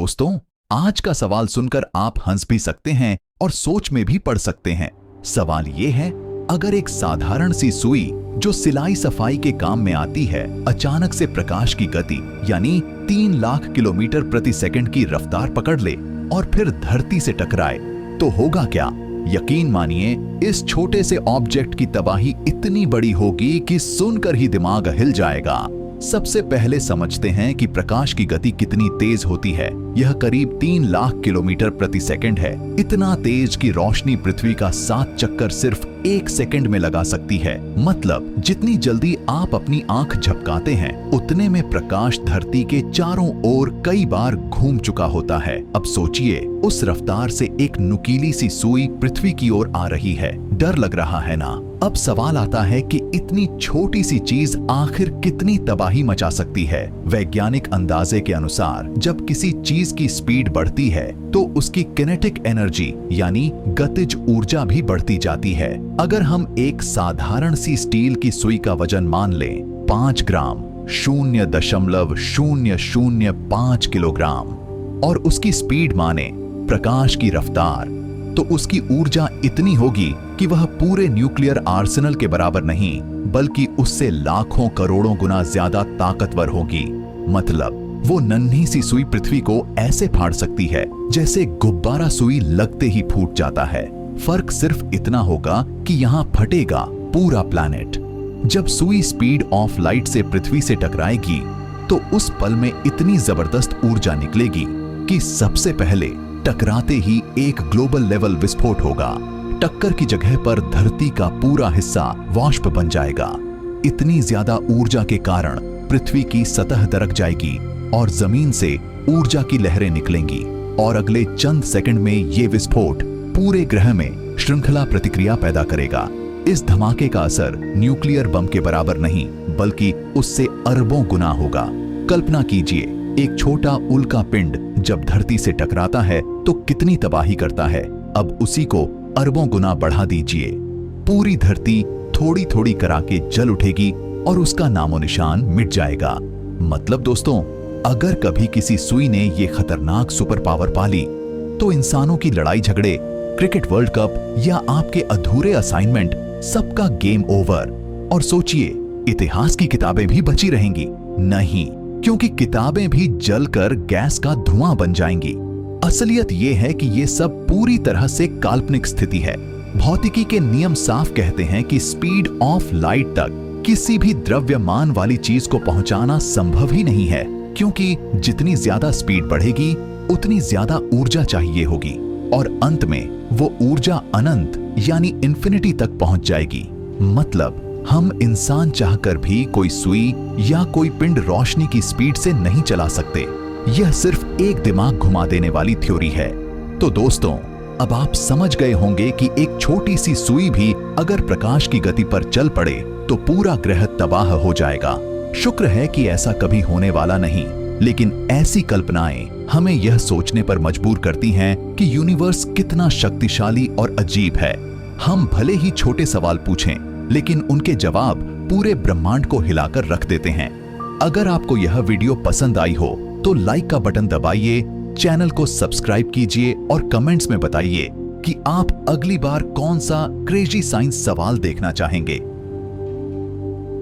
दोस्तों, आज का सवाल सुनकर आप हंस भी सकते हैं और सोच में भी पड़ सकते हैं। सवाल ये है, अगर एक साधारण सी सुई जो सिलाई सफाई के काम में आती है अचानक से प्रकाश की गति यानी 3 लाख किलोमीटर प्रति सेकंड की रफ्तार पकड़ ले और फिर धरती से टकराए तो होगा क्या? यकीन मानिए, इस छोटे से ऑब्जेक्ट की तबाही इतनी बड़ी होगी कि सुनकर ही दिमाग हिल जाएगा। सबसे पहले समझते हैं कि प्रकाश की गति कितनी तेज होती है। यह करीब 3 लाख किलोमीटर प्रति सेकंड है। इतना तेज कि रोशनी पृथ्वी का 7 चक्कर सिर्फ 1 सेकंड में लगा सकती है। मतलब जितनी जल्दी आप अपनी आंख झपकाते हैं उतने में प्रकाश धरती के चारों ओर कई बार घूम चुका होता है। अब सोचिए, उस रफ्तार से एक नुकीली सी सुई पृथ्वी की ओर आ रही है। डर लग रहा है ना? अब सवाल आता है कि इतनी छोटी सी चीज आखिर कितनी तबाही मचा सकती है। वैज्ञानिक अंदाजे के अनुसार जब किसी चीज की स्पीड बढ़ती है तो उसकी किनेटिक एनर्जी यानी गतिज ऊर्जा भी बढ़ती जाती है। अगर हम एक साधारण सी स्टील की सुई का वजन मान लें 5 ग्राम 0.005 किलोग्राम और उसकी स्पीड माने प्रकाश की रफ्तार, तो उसकी ऊर्जा इतनी होगी कि वह पूरे न्यूक्लियर आर्सेनल के बराबर नहीं बल्कि उससे लाखों करोड़ों गुना ज्यादा ताकतवर होगी। मतलब वो नन्ही सी सुई पृथ्वी को ऐसे फाड़ सकती है जैसे गुब्बारा सुई लगते ही फूट जाता है। फर्क सिर्फ इतना होगा कि यहाँ फटेगा पूरा प्लैनेट। जब सुई स्पीड ऑफ लाइट से पृथ्वी से टकराएगी तो उस पल में इतनी जबरदस्त ऊर्जा निकलेगी कि सबसे पहले टकराते ही एक ग्लोबल लेवल विस्फोट होगा। टक्कर की जगह पर धरती का पूरा हिस्सा वाष्प बन जाएगा। इतनी ज्यादा ऊर्जा के कारण पृथ्वी की सतह दरक जाएगी और जमीन से ऊर्जा की लहरें निकलेंगी और अगले चंद सेकंड में ये विस्फोट पूरे ग्रह में श्रृंखला प्रतिक्रिया पैदा करेगा। इस धमाके का असर न्यूक्लियर बम के बराबर नहीं बल्कि उससे अरबों गुना होगा। कल्पना कीजिए, एक छोटा उल्का पिंड जब धरती से टकराता है तो कितनी तबाही करता है। अब उसी को अरबों गुना बढ़ा दीजिए। पूरी धरती थोड़ी थोड़ी करा के जल उठेगी और उसका नामो निशान मिट जाएगा। मतलब दोस्तों, अगर कभी किसी सुई ने ये खतरनाक सुपर पावर पाली तो इंसानों की लड़ाई झगड़े, क्रिकेट वर्ल्ड कप या आपके अधूरे असाइनमेंट, सबका गेम ओवर। और सोचिए, इतिहास की किताबें भी बची रहेंगी? नहीं, क्योंकि किताबें भी जलकर गैस का धुआं बन जाएंगी। असलियत ये है कि ये सब पूरी तरह से काल्पनिक स्थिति है। भौतिकी के नियम साफ कहते हैं कि स्पीड ऑफ लाइट तक किसी भी द्रव्यमान वाली चीज को पहुंचाना संभव ही नहीं है, क्योंकि जितनी ज्यादा स्पीड बढ़ेगी उतनी ज्यादा ऊर्जा चाहिए होगी और अंत में वो ऊर्जा अनंत यानी इंफिनिटी तक पहुंच जाएगी। मतलब हम इंसान चाहकर भी कोई सुई या कोई पिंड रोशनी की स्पीड से नहीं चला सकते। यह सिर्फ एक दिमाग घुमा देने वाली थ्योरी है। तो दोस्तों, अब आप समझ गए होंगे कि एक छोटी सी सुई भी अगर प्रकाश की गति पर चल पड़े तो पूरा ग्रह तबाह हो जाएगा। शुक्र है कि ऐसा कभी होने वाला नहीं, लेकिन ऐसी कल्पनाएं हमें यह सोचने पर मजबूर करती हैं कि यूनिवर्स कितना शक्तिशाली और अजीब है। हम भले ही छोटे सवाल पूछें, लेकिन उनके जवाब पूरे ब्रह्मांड को हिलाकर रख देते हैं। अगर आपको यह वीडियो पसंद आई हो तो लाइक का बटन दबाइए, चैनल को सब्सक्राइब कीजिए और कमेंट्स में बताइए कि आप अगली बार कौन सा क्रेजी साइंस सवाल देखना चाहेंगे।